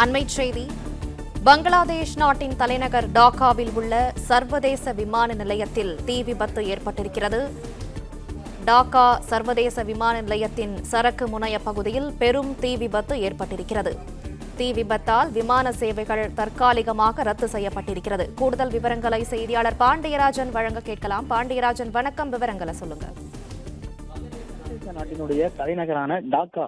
அண்மைச் செய்தி. பங்களாதேஷ் நாட்டின் தலைநகர் டாக்காவில் உள்ள சர்வதேச விமான நிலையத்தில் தீ விபத்து ஏற்பட்டிருக்கிறது. டாக்கா சர்வதேச விமான நிலையத்தின் சரக்கு முனைய பகுதியில் பெரும் தீ விபத்து ஏற்பட்டிருக்கிறது. தீ விபத்தால் விமான சேவைகள் தற்காலிகமாக ரத்து செய்யப்பட்டிருக்கிறது. கூடுதல் விவரங்களை செய்தியாளர் பாண்டியராஜன் வழங்க கேட்கலாம். பாண்டியராஜன், வணக்கம். விவரங்களை சொல்லுங்க. நாட்டினுடைய தலைநகரான டாக்கா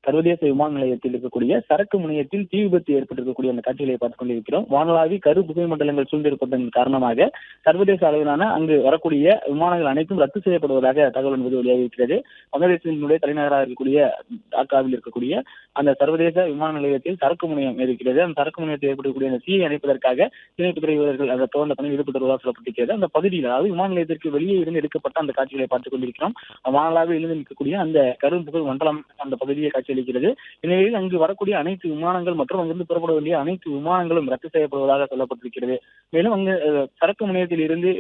சர்வதேச விமான நிலையத்தில் இருக்கக்கூடிய சரக்கு முனையத்தில் தீ விபத்து ஏற்பட்டிருக்கக்கூடிய அந்த காட்சிகளை பார்த்துக் கொண்டிருக்கிறோம். வானளாவி கரு புகை மண்டலங்கள் சூழ்ந்திருப்பதன் காரணமாக சர்வதேச அளவிலான அங்கு வரக்கூடிய விமானங்கள் அனைத்தும் ரத்து செய்யப்படுவதாக தகவல் என்பது வெளியாகி இருக்கிறது. வங்கதேசத்தினுடைய தலைநகராக இருக்கக்கூடிய டாக்காவில் இருக்கக்கூடிய அந்த சர்வதேச விமான நிலையத்தில் சரக்கு முனையம் இருக்கிறது. அந்த சரக்கு முனையத்தில் ஏற்படக்கூடிய அந்த தீயை அணைப்பதற்காக தீயணைப்புத்துறை வீரர்கள் அந்த தொடர்ந்த பணியில் ஈடுபட்டு வருவதாக சொல்லப்பட்டிருக்கிறது. அந்த பகுதியில், அதாவது விமான நிலையத்திற்கு வெளியே இருந்து எடுக்கப்பட்ட அந்த காட்சிகளை பார்த்துக் கொண்டிருக்கிறோம். வானளாவில் இருந்து இருக்கக்கூடிய அந்த கரும் புகை மண்டலம் அந்த பகுதியை காட்சியளிக்கிறது. இந்நிலையில் அங்கு வரக்கூடிய அனைத்து விமானங்கள் மற்றும் அங்கிருந்து புறப்பட வேண்டிய அனைத்து விமானங்களும் ரத்து செய்யப்படுவதாக சொல்லப்பட்டிருக்கிறது. மேலும் அங்கு சரக்கு முனையத்தில் இருந்து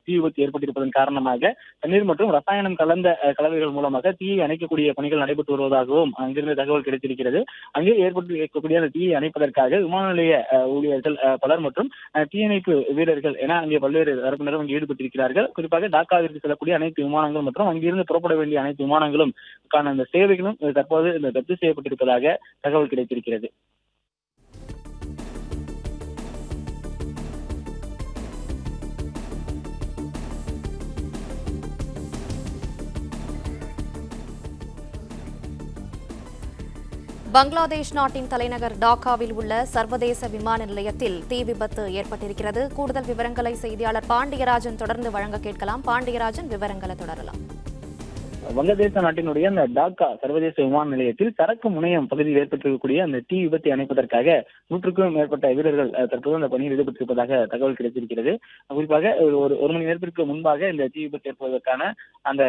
தீ விபத்து ஏற்பட்டிருப்பதன் காரணமாக தண்ணீர் மற்றும் ரசாயனம் கலந்த கலவைகள் மூலமாக தீயை அணைக்கக்கூடிய பணிகள் நடைபெற்று வருவதாகவும் அங்கிருந்து தகவல் கிடைத்திருக்கிறது. அங்கே ஏற்பட்டு இருக்கக்கூடிய அந்த தீயை அணைப்பதற்காக விமான நிலைய ஊழியர்கள் பலர் மற்றும் தீயணைப்பு வீரர்கள் என அங்கே பல்வேறு தரப்பினரும் அங்கே ஈடுபட்டிருக்கிறார்கள். குறிப்பாக டாக்காவிற்கு செல்லக்கூடிய அனைத்து விமானங்கள் மற்றும் அங்கிருந்து புறப்பட வேண்டிய அனைத்து விமானங்களும் அந்த சேவைகளும் தற்போது ரத்து செய்யப்பட்டிருப்பதாக தகவல் கிடைத்திருக்கிறது. பங்களாதேஷ் நாட்டின் தலைநகர் டாக்காவில் உள்ள சர்வதேச விமான நிலையத்தில் தீ விபத்து ஏற்பட்டிருக்கிறது. கூடுதல் விவரங்களை செய்தியாளர் பாண்டியராஜன் தொடர்ந்து வழங்க கேட்கலாம். பாண்டியராஜன், விவரங்களை தொடரலாம். வங்கதேச நாட்டினுடைய அந்த டாக்கா சர்வதேச விமான நிலையத்தில் சரக்கு முனையம் பகுதியில் ஏற்பட்டிருக்கக்கூடிய அந்த தீ விபத்தை அணைப்பதற்காக 100க்கும் மேற்பட்ட வீரர்கள் தற்போது அந்த பணியில் ஈடுபட்டிருப்பதாக தகவல் கிடைத்திருக்கிறது. குறிப்பாக ஒரு மணி நேரத்திற்கு முன்பாக இந்த தீ விபத்து ஏற்படுவதற்கான அந்த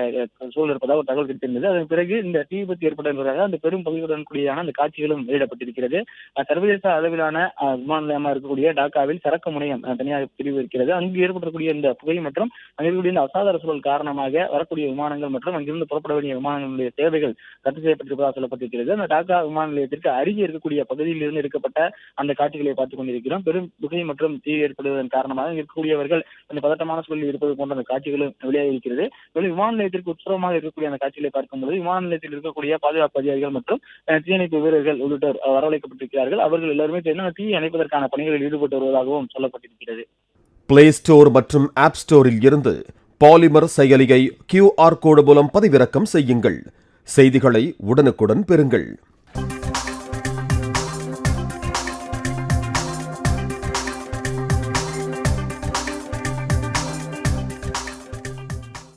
சூழல் இருப்பதாக ஒரு தகவல் கிடைத்திருந்தது. அதன் பிறகு இந்த தீ விபத்து ஏற்படுவதற்காக அந்த பெரும் பகுதியுடன் கூடியான அந்த காட்சிகளும் வெளியிடப்பட்டிருக்கிறது. சர்வதேச அளவிலான விமான நிலையமாக இருக்கக்கூடிய டாக்காவில் சரக்கு முனையம் தனியாக பிரிவு இருக்கிறது. அங்கு ஏற்படக்கூடிய இந்த புகை மற்றும் அங்கு இருக்கக்கூடிய இந்த அசாதார சூழல் காரணமாக வரக்கூடிய விமானங்கள் மற்றும் அங்கிருந்து புறப்பட வேண்டிய விமானங்களுடைய சேவைகள் ரத்து செய்யப்பட்டிருப்பதாக சொல்லப்பட்டிருக்கிறது. அந்த டாக்கா விமான நிலையத்திற்கு அருகே இருக்கக்கூடிய பகுதியில் இருந்து எடுக்கப்பட்ட அந்த காட்சிகளை பார்த்துக் கொண்டிருக்கிறோம். பெரும் புகை மற்றும் தீ ஏற்படுவதன் காரணமாக இருக்கக்கூடியவர்கள் அந்த பதட்டமான சூழலில் இருப்பது போன்ற அந்த காட்சிகளும் வெளியாகி இருக்கிறது. விமான நிலையத்திற்கு உட்புறமாக இருக்கக்கூடிய அந்த காட்சிகளை பார்க்கும்போது விமான நிலையத்தில் இருக்கக்கூடிய பாதுகாப்பு அதிகாரிகள் மற்றும் தீயணைப்பு வீரர்கள் உள்ளிட்டோர் வரவழைக்கப்பட்டிருக்கிறார்கள். அவர்கள் எல்லாருமே சேர்ந்து தீ அணைப்பதற்கான பணிகளில் ஈடுபட்டு வருவதாகவும் சொல்லப்பட்டிருக்கிறது. பிளே ஸ்டோர் மற்றும் ஆப் ஸ்டோரில் இருந்து பாலிமர் செயலியை QR கோடு மூலம் பதிவிறக்கம் செய்யுங்கள். செய்திகளை உடனுக்குடன் பெறுங்கள்.